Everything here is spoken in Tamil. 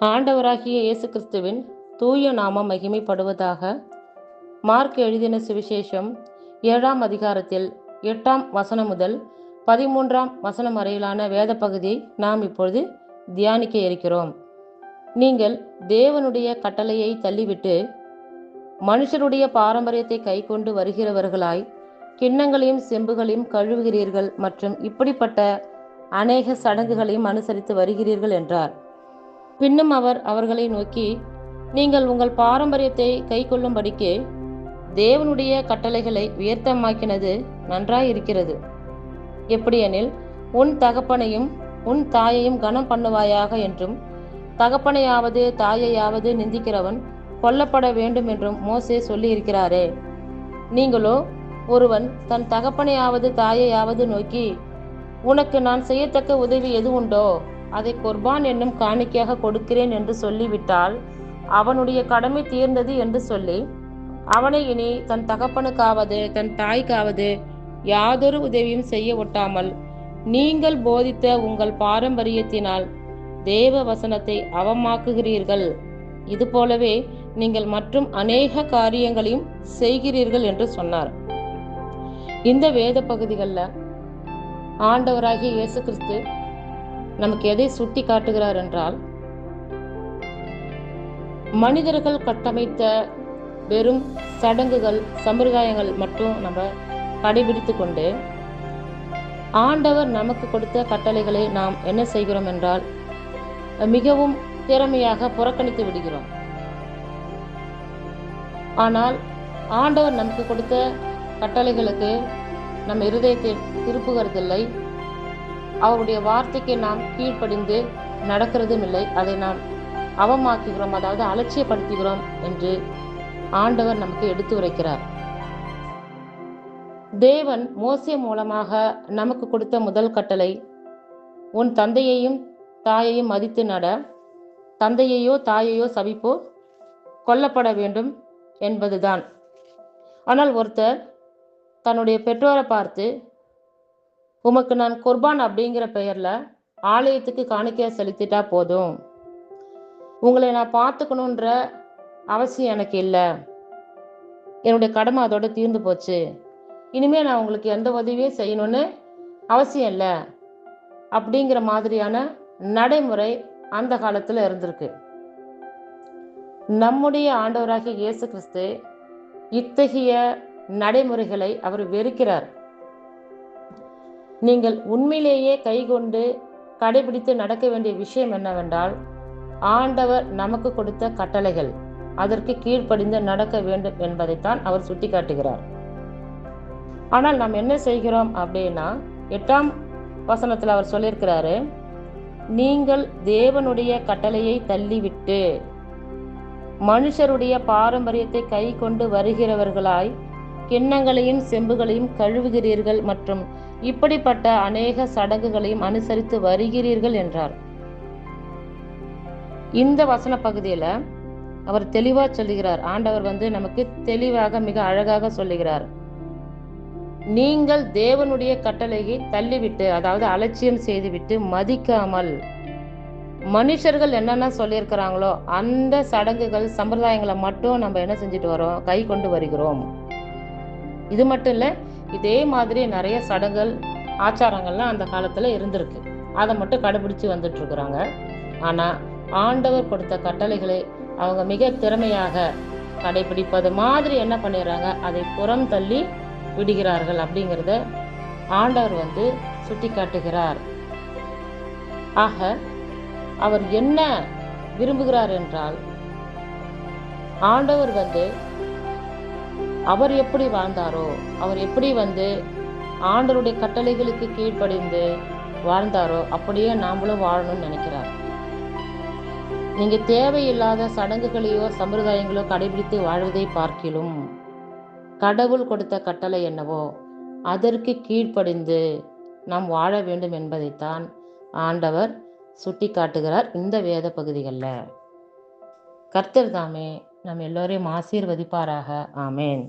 ஆண்டவராகிய இயேசு கிறிஸ்துவின் தூய நாமம் மகிமைப்படுவதாக. மார்க் எழுதின சுவிசேஷம் 7ஆம் அதிகாரத்தில் 8ஆம் வசனம் முதல் 13ஆம் வசனம் வரையிலான வேத பகுதியை நாம் இப்பொழுது தியானிக்க இருக்கிறோம். நீங்கள் தேவனுடைய கட்டளையை தள்ளிவிட்டு மனுஷருடைய பாரம்பரியத்தை கைக்கொண்டு வருகிறவர்களாய் கிண்ணங்களையும் செம்புகளையும் கழுவுகிறீர்கள் மற்றும் இப்படிப்பட்ட அநேக சடங்குகளையும் அனுசரித்து வருகிறீர்கள் என்றார். பின்னும் அவர் அவர்களை நோக்கி, நீங்கள் உங்கள் பாரம்பரியத்தை கை கொள்ளும்படிக்கு தேவனுடைய கட்டளைகளை உயர்த்தமாக்கினது நன்றாயிருக்கிறது. எப்படியெனில், உன் தகப்பனையும் உன் தாயையும் கனம் பண்ணுவாயாக என்றும், தகப்பனையாவது தாயையாவது நிந்திக்கிறவன் கொல்லப்பட வேண்டும் என்றும் மோசே சொல்லி இருக்கிறாரே. நீங்களோ, ஒருவன் தன் தகப்பனையாவது தாயையாவது நோக்கி, உனக்கு நான் செய்யத்தக்க உதவி எது உண்டோ அதை குர்பான் என்னும் காணிக்கையாக கொடுக்கிறேன் என்று சொல்லிவிட்டால் அவனுடைய கடமை தீர்ந்தது என்று சொல்லி அவனை இனி தன் தகப்பனுக்காவது தன் தாய்க்காவது யாதொரு உதவியும் செய்ய ஒட்டாமல் நீங்கள் போதித்த உங்கள் பாரம்பரியத்தினால் தேவ வசனத்தை அவமாக்குகிறீர்கள். இது போலவே நீங்கள் மற்றும் அநேக காரியங்களையும் செய்கிறீர்கள் என்று சொன்னார். இந்த வேத பகுதிகளில் ஆண்டவராகிய இயேசு கிறிஸ்து நமக்கு எதை சுட்டி காட்டுகிறார் என்றால், மனிதர்கள் கட்டமைத்த வெறும் சடங்குகள் சம்பிரதாயங்கள் மட்டும் நம்ம கடைபிடித்து கொண்டு ஆண்டவர் நமக்கு கொடுத்த கட்டளைகளை நாம் என்ன செய்கிறோம் என்றால் மிகவும் திறமையாக புறக்கணித்து விடுகிறோம். ஆனால் ஆண்டவர் நமக்கு கொடுத்த கட்டளைகளுக்கு நம்ம இருதயத்தை திருப்புகிறதில்லை. அவருடைய வார்த்தைக்கு நாம் கீழ்ப்படிந்து நடக்கிறதும் இல்லை. அதை நாம் அவமாக்குகிறோம், அதாவது அலட்சியப்படுத்துகிறோம் என்று ஆண்டவர் நமக்கு எடுத்து உரைக்கிறார். தேவன் மோசே மூலமாக நமக்கு கொடுத்த முதல் கட்டளை, உன் தந்தையையும் தாயையும் மதித்து நட, தந்தையையோ தாயையோ சபிப்போ கொல்லப்பட வேண்டும் என்பதுதான். ஆனால் ஒருத்தர் தன்னுடைய பெற்றோரை பார்த்து, உமக்கு நான் குர்பான் அப்படிங்கிற பெயர்ல ஆலயத்துக்கு காணிக்கையா செலுத்திட்டா போதும், உங்களை நான் பார்த்துக்கணுன்ற அவசியம் எனக்கு இல்லை, என்னுடைய கடமை அதோட தீர்ந்து போச்சு, இனிமே நான் உங்களுக்கு எந்த உதவியும் செய்யணும்னு அவசியம் இல்லை அப்படிங்கிற மாதிரியான நடைமுறை அந்த காலத்துல இருந்திருக்கு. நம்முடைய ஆண்டவராகிய இயேசு கிறிஸ்து இத்தகைய நடைமுறைகளை அவர் வெறுக்கிறார். நீங்கள் உண்மையிலேயே கைகொண்டு கடைபிடித்து நடக்க வேண்டிய விஷயம் என்னவென்றால், ஆண்டவர் நமக்கு கொடுத்த கட்டளைகள், அதற்கு கீழ்ப்படிந்து நடக்க வேண்டும் என்பதைத்தான் அவர் சுட்டி காட்டுகிறார். ஆனால் நாம் என்ன செய்கிறோம் அப்படின்னா, 8ஆம் வசனத்தில் அவர் சொல்லியிருக்கிறாரு, நீங்கள் தேவனுடைய கட்டளையை தள்ளிவிட்டு மனுஷருடைய பாரம்பரியத்தை கை கொண்டு வருகிறவர்களாய் கிண்ணங்களையும் செம்புகளையும் கழுவுகிறீர்கள் மற்றும் இப்படிப்பட்ட அநேக சடங்குகளையும் அனுசரித்து வருகிறீர்கள் என்றார். இந்த வசன பகுதியில அவர் தெளிவா சொல்லுகிறார். ஆண்டவர் நமக்கு தெளிவாக மிக அழகாக சொல்லுகிறார், நீங்கள் தேவனுடைய கட்டளையை தள்ளிவிட்டு, அதாவது அலட்சியம் செய்துவிட்டு மதிக்காமல் மனுஷர்கள் என்னென்ன சொல்லியிருக்கிறாங்களோ அந்த சடங்குகள் சம்பிரதாயங்களை மட்டும் நம்ம என்ன செஞ்சுட்டு வரோம், கை கொண்டு வருகிறோம். இது மட்டும் இல்லை, இதே மாதிரி நிறைய சடங்குகள் ஆச்சாரங்கள்லாம் அந்த காலத்துல இருந்திருக்கு. அதை மட்டும் கடைபிடிச்சு வந்துட்டு இருக்கிறாங்க. ஆனா ஆண்டவர் கொடுத்த கட்டளைகளை அவங்க மிக திறமையாக கடைபிடிப்பது மாதிரி என்ன பண்ணிடுறாங்க, அதை புறம் தள்ளி விடுகிறார்கள் அப்படிங்கிறத ஆண்டவர் சுட்டி காட்டுகிறார். ஆக அவர் என்ன விரும்புகிறார் என்றால், ஆண்டவர் அவர் எப்படி வாழ்ந்தாரோ, அவர் எப்படி ஆண்டவருடைய கட்டளைகளுக்கு கீழ்ப்படிந்து வாழ்ந்தாரோ அப்படியே நாமளும் வாழணும்னு நினைக்கிறார். நீங்க தேவையில்லாத சடங்குகளையோ சம்பிரதாயங்களோ கடைபிடித்து வாழ்வதை பார்க்கிலும் கடவுள் கொடுத்த கட்டளை என்னவோ அதற்கு கீழ்ப்படிந்து நாம் வாழ வேண்டும் என்பதைத்தான் ஆண்டவர் சுட்டி காட்டுகிறார் இந்த வேத பகுதிகளில். கர்த்தர் தாமே நம் எல்லோரையும் ஆசீர்வதிப்பாராக. ஆமேன்.